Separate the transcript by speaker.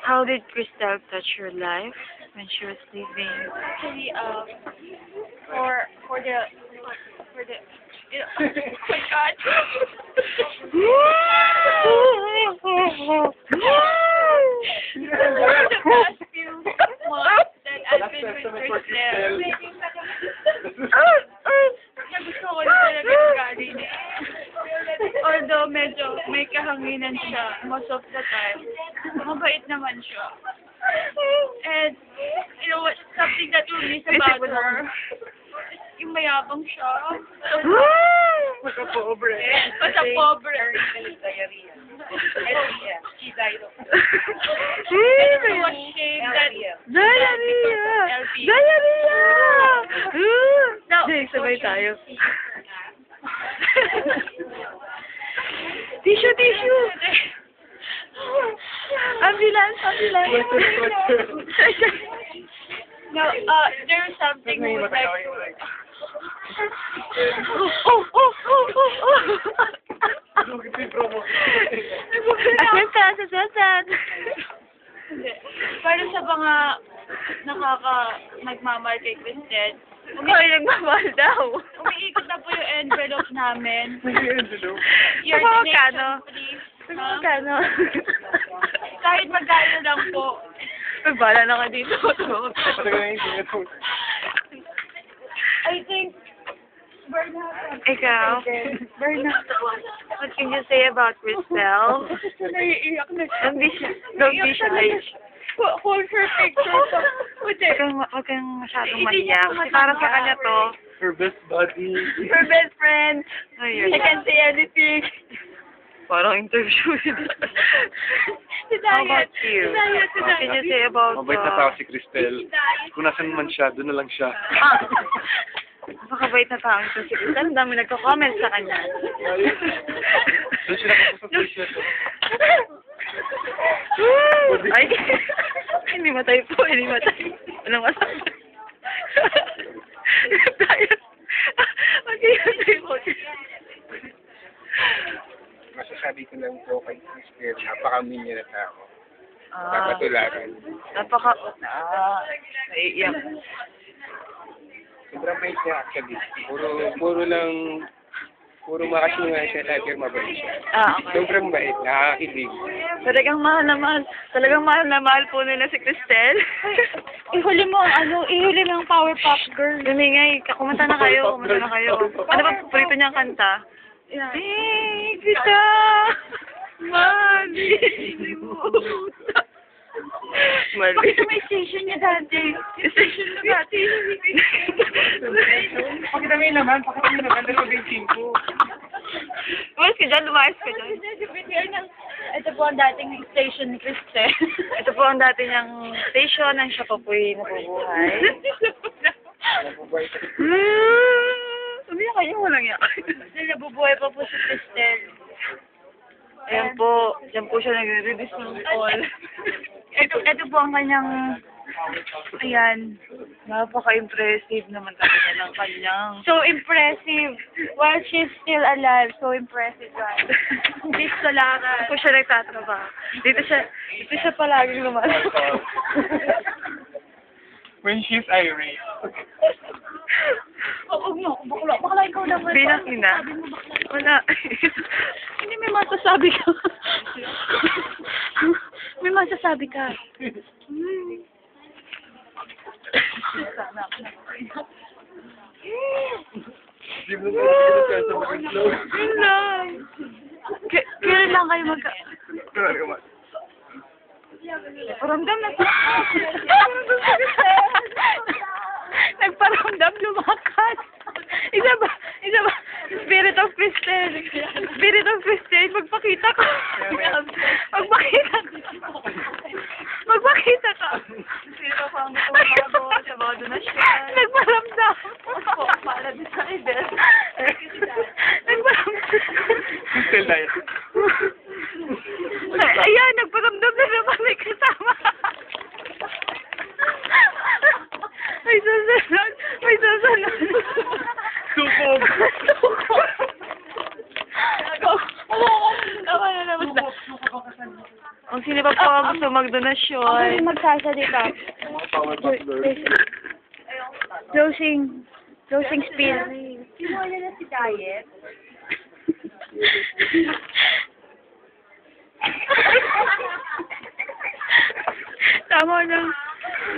Speaker 1: How did Crystal touch your life when she was leaving?
Speaker 2: Actually, for the, you know, oh my God. For the past few months that I've been with Crystal, na gusto ko na talaga ugali niya. Although medyo may kahanginan siya most of the time, mabait naman siya. And, you know what, something that we miss about her, yung mayabang siya.
Speaker 3: Basta pobre.
Speaker 2: Basta pobre. So ashamed that
Speaker 1: Diarrhea!
Speaker 2: LP.
Speaker 1: Diarrhea!
Speaker 2: Now,
Speaker 1: Hindi, sabay tayo. Tissue, tissue! Ambulance, ambulance!
Speaker 2: now, there's something we would like to...
Speaker 1: Asweltan, asweltan!
Speaker 2: Hindi. Para sa mga nagmamahal kay Kristen,
Speaker 1: Ay, nagmamahal daw.
Speaker 2: umiikot na po yung envelope namin.
Speaker 3: Nag-envelope.
Speaker 2: Your
Speaker 1: Magkano?
Speaker 2: donation, please.
Speaker 1: Magkano?
Speaker 2: Kahit magkano lang po.
Speaker 1: Bala na ka dito.
Speaker 3: Patagal na yung envelope.
Speaker 2: I think, Bernard,
Speaker 1: Ikaw, Bernard, what can you say about Crystal?
Speaker 2: naiiyak na siya.
Speaker 1: Don't be shy.
Speaker 2: Hold her picture pa.
Speaker 1: Huwag kang masyadong maniyak. Kasi para sa kanya to,
Speaker 3: Her best buddy.
Speaker 2: Her best friend.
Speaker 1: ayun.
Speaker 2: I can't say anything.
Speaker 1: Parang interview. How about you? What can you say about
Speaker 3: Mabait na tao si Cristel. Kung nasan man siya, doon na lang siya.
Speaker 1: Makabait na tao ito si Crystal. Ang dami nagko-comment sa kanya.
Speaker 3: Doon siya nakapasok siya.
Speaker 1: Ay, hindi matay po, hindi matay. Walang masama. Tayo. Okay, matay po.
Speaker 4: Masasabi ko lang po kay Cristel, napaka-minya na tao.
Speaker 1: Ah,
Speaker 4: Papatularan.
Speaker 1: naiiyak.
Speaker 4: Sobrang bait niya actually. Puro makasinungan siya dahil mabait siya.
Speaker 1: Ah, okay.
Speaker 4: Sobrang bait, nakakakilig.
Speaker 1: Talagang mahal na mahal po nila si Cristel.
Speaker 2: Ihuli mo ang Powerpuff Girl.
Speaker 1: Lumingay, kumanta na kayo. Ano ba paborito niyang kanta?
Speaker 2: Yeah.
Speaker 1: Hey, kita! Malimutan.
Speaker 2: Bakit may station niya dati? Station na dati.
Speaker 3: Pakita mo yung naman, dalawa yung 5.
Speaker 1: Umayos ka dyan, lumayas ka dyan.
Speaker 2: Ito po ang dating station ni Kristen.
Speaker 1: Ito po ang dati niyang station nang siya pa po'y nabubuhay. Umiyak kayo, walang yak.
Speaker 2: Nabubuhay pa po si Kristen.
Speaker 1: Ayan po, dyan po siya nagre-release ng call.
Speaker 2: Ito po ang kanyang, ayan.
Speaker 1: Napaka-impressive naman talaga ng kanyang.
Speaker 2: So impressive. While she's still alive, so impressive, guys. Pistolaran.
Speaker 1: Dito siya nagtatrabaho. Dito siya palaging lumalabas.
Speaker 3: When she's irate.
Speaker 2: Oo, no. Bakla ikaw naman.
Speaker 1: Bilang ina.
Speaker 2: Sabi mo bakla.
Speaker 1: Wala.
Speaker 2: Hindi, may masasabi ka. May masasabi ka.
Speaker 3: Di mo na sa mag-flow.
Speaker 1: Yun lang. Kailan lang kayo Paramdam na siya. Nagparamdam, lumakad. Isa ba? Spirit of Crystal. Spirit of Crystal, magpakita ka. Magpakita ka. Sino pa ang tumawag sa bawado na siya? Nagparamdam. Para din sa idol. Nagparamdam.
Speaker 3: Cristel diet.
Speaker 1: Ayan, nagparamdam na naman may kasama. May susunod.
Speaker 3: Sukog.
Speaker 1: Ako na naman. gusto magdonasyon.
Speaker 2: magsasalita.
Speaker 4: Mga power butler.
Speaker 2: Closing spiel.
Speaker 1: Simulan na si Diet.
Speaker 2: Tama na.